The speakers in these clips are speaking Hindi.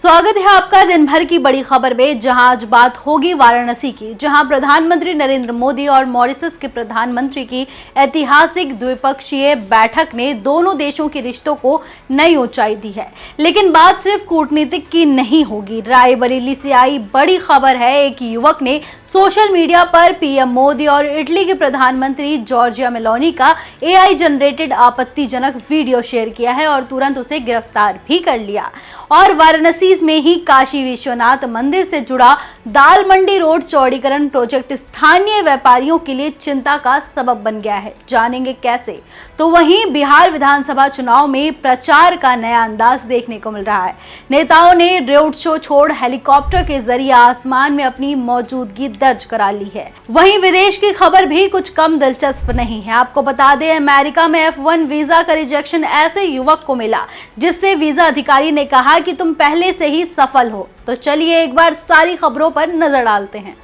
स्वागत है आपका दिन भर की बड़ी खबर में, जहां आज बात होगी वाराणसी की, जहां प्रधानमंत्री नरेंद्र मोदी और मॉरिशस के प्रधानमंत्री की ऐतिहासिक द्विपक्षीय बैठक ने दोनों देशों के रिश्तों को नई ऊंचाई दी है। लेकिन बात सिर्फ कूटनीतिक की नहीं होगी। रायबरेली से आई बड़ी खबर है, एक युवक ने सोशल मीडिया पर पीएम मोदी और इटली के प्रधानमंत्री जॉर्जिया मेलोनी का AI जनरेटेड आपत्तिजनक वीडियो शेयर किया है और तुरंत उसे गिरफ्तार भी कर लिया। और वाराणसी में ही काशी विश्वनाथ मंदिर से जुड़ा दाल मंडी रोड चौड़ीकरण प्रोजेक्ट स्थानीय व्यापारियों के लिए चिंता का सबब बन गया है। जानेंगे कैसे। तो वहीं बिहार विधानसभा चुनाव में प्रचार का नया अंदाज देखने को मिल रहा है। नेताओं ने रोड शो छोड़ हेलीकॉप्टर के जरिए आसमान में अपनी मौजूदगी दर्ज करा ली है। वहीं विदेश की खबर भी कुछ कम दिलचस्प नहीं है। आपको बता दें, अमेरिका में F1 वीजा का रिजेक्शन ऐसे युवक को मिला जिससे वीजा अधिकारी ने कहा कि तुम पहले से ही सफल हो। तो चलिए एक बार सारी खबरों पर नजर डालते हैं।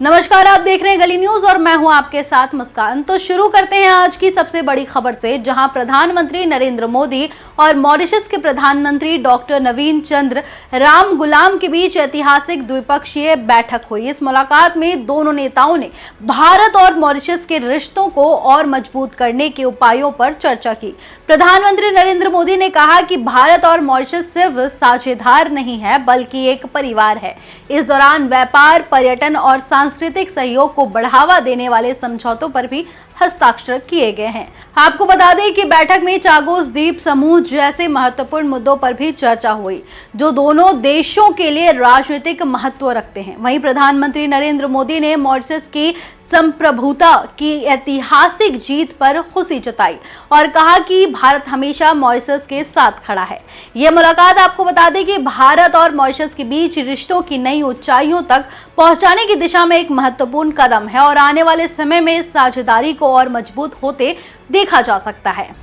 नमस्कार, आप देख रहे हैं गली न्यूज और मैं हूं आपके साथ मुस्कान। तो शुरू करते हैं आज की सबसे बड़ी खबर से, जहां प्रधानमंत्री नरेंद्र मोदी और मॉरिशस के प्रधानमंत्री डॉक्टर नवीन चंद्र राम गुलाम के बीच ऐतिहासिक द्विपक्षीय बैठक हुई। इस मुलाकात में दोनों नेताओं ने भारत और मॉरिशस के रिश्तों को और मजबूत करने के उपायों पर चर्चा की। प्रधानमंत्री नरेंद्र मोदी ने कहा कि भारत और मॉरिशस सिर्फ साझेदार नहीं है बल्कि एक परिवार है। इस दौरान व्यापार, पर्यटन और सांस्कृतिक सहयोग को बढ़ावा देने वाले समझौतों पर भी हस्ताक्षर किए गए हैं। आपको बता दें कि बैठक में चागोस द्वीप समूह जैसे महत्वपूर्ण मुद्दों पर भी चर्चा हुई जो दोनों देशों के लिए राजनीतिक महत्व रखते हैं। वहीं प्रधानमंत्री नरेंद्र मोदी ने मॉरिशस की संप्रभुता की ऐतिहासिक जीत पर खुशी जताई और कहा कि भारत हमेशा मॉरिशस के साथ खड़ा है। यह मुलाकात आपको बता दें कि भारत और मॉरिशस के बीच रिश्तों की नई ऊंचाइयों तक पहुंचाने की दिशा में एक महत्वपूर्ण कदम है और आने वाले समय में इस साझेदारी को और मजबूत होते देखा जा सकता है।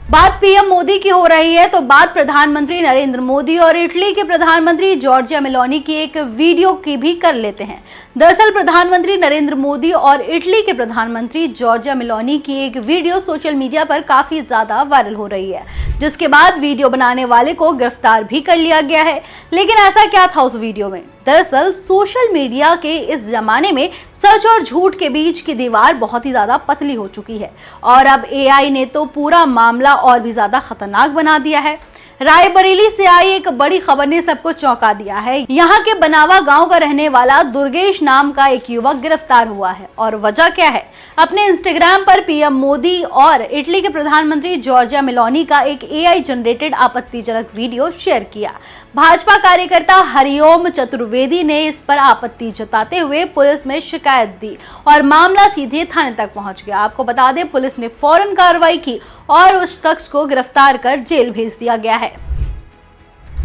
बात पीएम मोदी की हो रही है तो बात प्रधानमंत्री नरेंद्र मोदी और इटली के प्रधानमंत्री जॉर्जिया मेलोनी की एक वीडियो की भी कर लेते हैं। दरअसल प्रधानमंत्री नरेंद्र मोदी और इटली के प्रधानमंत्री जॉर्जिया मेलोनी की एक वीडियो सोशल मीडिया पर काफी ज्यादा वायरल हो रही है, जिसके बाद वीडियो बनाने वाले को गिरफ्तार भी कर लिया गया है। लेकिन ऐसा क्या था उस वीडियो में? दरअसल सोशल मीडिया के इस जमाने में सच और झूठ के बीच की दीवार बहुत ही ज्यादा पतली हो चुकी है और अब AI ने तो पूरा मामला और भी ज्यादा खतरनाक बना दिया है। रायबरेली से आई एक बड़ी खबर ने सबको चौंका दिया है। यहाँ के बनावा गांव का रहने वाला दुर्गेश नाम का एक युवक गिरफ्तार हुआ है और वजह क्या है? अपने इंस्टाग्राम पर पीएम मोदी और इटली के प्रधानमंत्री जॉर्जिया मेलोनी का एक AI जनरेटेड आपत्तिजनक वीडियो शेयर किया। भाजपा कार्यकर्ता हरिओम चतुर्वेदी ने इस पर आपत्ति जताते हुए पुलिस में शिकायत दी और मामला सीधे थाने तक पहुंच गया। आपको बता दें, पुलिस ने फौरन कार्रवाई की और उस शख्स को गिरफ्तार कर जेल भेज दिया गया है।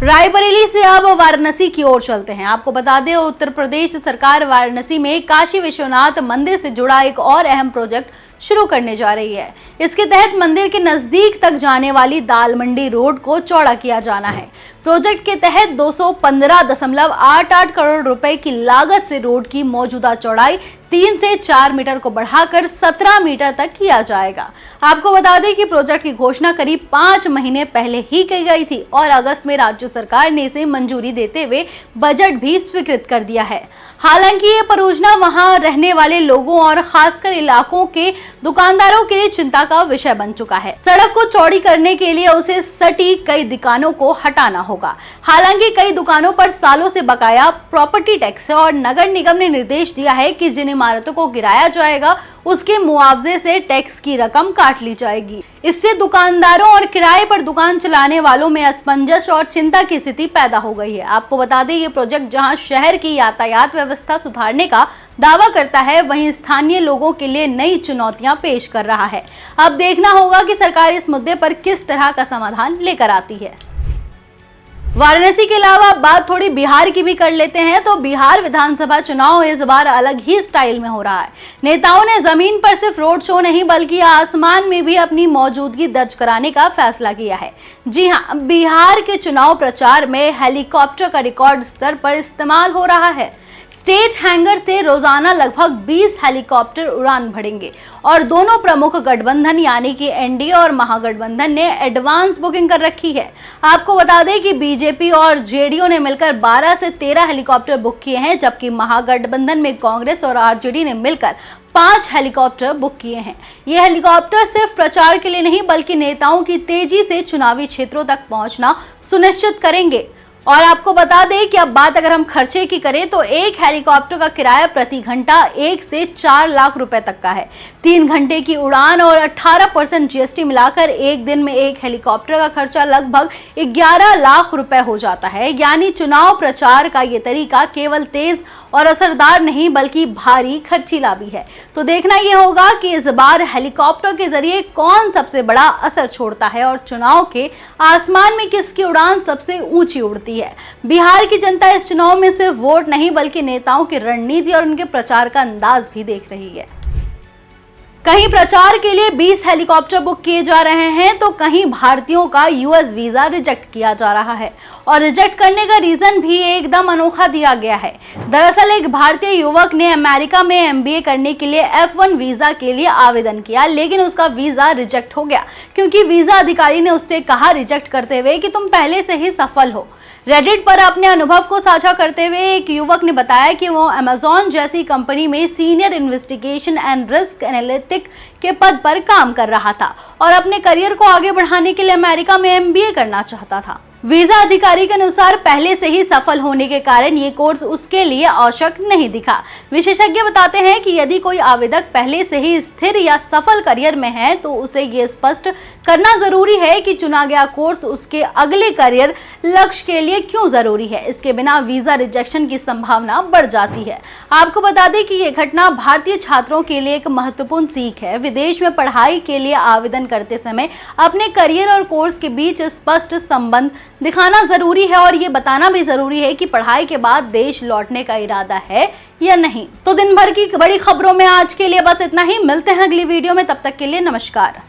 रायबरेली से अब वाराणसी की ओर चलते हैं। आपको बता दें, उत्तर प्रदेश सरकार वाराणसी में काशी विश्वनाथ मंदिर से जुड़ा एक और अहम प्रोजेक्ट शुरू करने जा रही है। इसके तहत मंदिर के नजदीक तक जाने वाली दाल मंडी रोड को चौड़ा किया जाना है। प्रोजेक्ट के तहत 215.88 करोड़ रुपए की लागत से रोड की मौजूदा चौड़ाई 3 से 4 मीटर को बढ़ाकर 17 मीटर तक किया जाएगा। आपको बता दें कि प्रोजेक्ट की घोषणा करीब 5 महीने पहले ही की गई थी और अगस्त में राज्य सरकार ने इसे मंजूरी देते हुए बजट भी स्वीकृत कर दिया है। हालांकि ये परियोजना वहां रहने वाले लोगों और खासकर इलाकों के दुकानदारों के लिए चिंता का विषय बन चुका है। सड़क को चौड़ी करने के लिए उसे सटी कई दुकानों को हटाना होगा। हालांकि कई दुकानों पर सालों से बकाया प्रॉपर्टी टैक्स है और नगर निगम ने निर्देश दिया है कि जिन इमारतों को गिराया जाएगा उसके मुआवजे से टैक्स की रकम काट ली जाएगी। इससे दुकानदारों और किराए पर दुकान चलाने वालों में असमंजस और चिंता की स्थिति पैदा हो गई है। आपको बता दें, ये प्रोजेक्ट जहां शहर की यातायात व्यवस्था सुधारने का दावा करता है, वहीं स्थानीय लोगों के लिए नई चुनौतियां पेश कर रहा है। अब देखना होगा कि सरकार इस मुद्दे पर किस तरह का समाधान लेकर आती है। वाराणसी के अलावा बात थोड़ी बिहार की भी कर लेते हैं। तो बिहार विधानसभा चुनाव इस बार अलग ही स्टाइल में हो रहा है। नेताओं ने जमीन पर सिर्फ रोड शो नहीं बल्कि आसमान में भी अपनी मौजूदगी दर्ज कराने का फैसला किया है। जी हां, बिहार के चुनाव प्रचार में हेलीकॉप्टर का रिकॉर्ड स्तर पर इस्तेमाल हो रहा है। स्टेट हैंगर से रोजाना लगभग 20 हेलीकॉप्टर उड़ान भरेंगे और दोनों प्रमुख गठबंधन यानी कि एनडीए और महागठबंधन ने एडवांस बुकिंग कर रखी है। आपको बता दें कि बीजेपी और जेडीयू ने मिलकर 12 से 13 हेलीकॉप्टर बुक किए हैं, जबकि महागठबंधन में कांग्रेस और आरजेडी ने मिलकर 5 हेलीकॉप्टर बुक किए हैं। ये हेलीकॉप्टर सिर्फ प्रचार के लिए नहीं बल्कि नेताओं की तेजी से चुनावी क्षेत्रों तक पहुंचना सुनिश्चित करेंगे। और आपको बता दें कि अब बात अगर हम खर्चे की करें तो एक हेलीकॉप्टर का किराया प्रति घंटा 1 से 4 लाख रुपए तक का है। 3 घंटे की उड़ान और 18% जीएसटी मिलाकर एक दिन में एक हेलीकॉप्टर का खर्चा लगभग 11 लाख रुपए हो जाता है। यानी चुनाव प्रचार का ये तरीका केवल तेज और असरदार नहीं बल्कि भारी खर्चीला भी है। तो देखना यह होगा कि इस बार हेलीकॉप्टर के जरिए कौन सबसे बड़ा असर छोड़ता है और चुनाव के आसमान में किसकी उड़ान सबसे ऊंची उड़ती है। बिहार की जनता इस चुनाव में सिर्फ वोट नहीं बल्कि नेताओं की रणनीति और उनके प्रचार का अंदाज भी देख रही है। कहीं प्रचार के लिए 20 हेलीकॉप्टर बुक किए जा रहे हैं तो कहीं भारतीयों का यूएस वीजा रिजेक्ट किया जा रहा है और रिजेक्ट करने का रीजन भी एकदम अनोखा दिया गया है। दरअसल एक भारतीय युवक ने अमेरिका में एमबीए करने के लिए F1 वीजा के लिए आवेदन किया, लेकिन उसका वीजा रिजेक्ट हो गया क्योंकि वीजा अधिकारी ने उससे कहा रिजेक्ट करते हुए कि तुम पहले से ही सफल हो। रेडिट पर अपने अनुभव को साझा करते हुए एक युवक ने बताया कि वो अमेज़न जैसी कंपनी में senior investigation and risk analytic के पद पर काम कर रहा था और अपने करियर को आगे बढ़ाने के लिए अमेरिका में एमबीए करना चाहता था। वीजा अधिकारी के अनुसार पहले से ही सफल होने के कारण ये कोर्स उसके लिए आवश्यक नहीं दिखा। विशेषज्ञ बताते हैं कि यदि कोई आवेदक पहले से ही स्थिर या सफल करियर में है तो उसे ये स्पष्ट करना जरूरी है कि चुना गया कोर्स उसके अगले करियर लक्ष्य के लिए क्यों जरूरी है। इसके बिना वीजा रिजेक्शन की संभावना बढ़ जाती है। आपको बता दें कि ये घटना भारतीय छात्रों के लिए एक महत्वपूर्ण सीख है। विदेश में पढ़ाई के लिए आवेदन करते समय अपने करियर और कोर्स के बीच स्पष्ट संबंध दिखाना जरूरी है और ये बताना भी जरूरी है कि पढ़ाई के बाद देश लौटने का इरादा है या नहीं। तो दिन भर की बड़ी खबरों में आज के लिए बस इतना ही। मिलते हैं अगली वीडियो में, तब तक के लिए नमस्कार।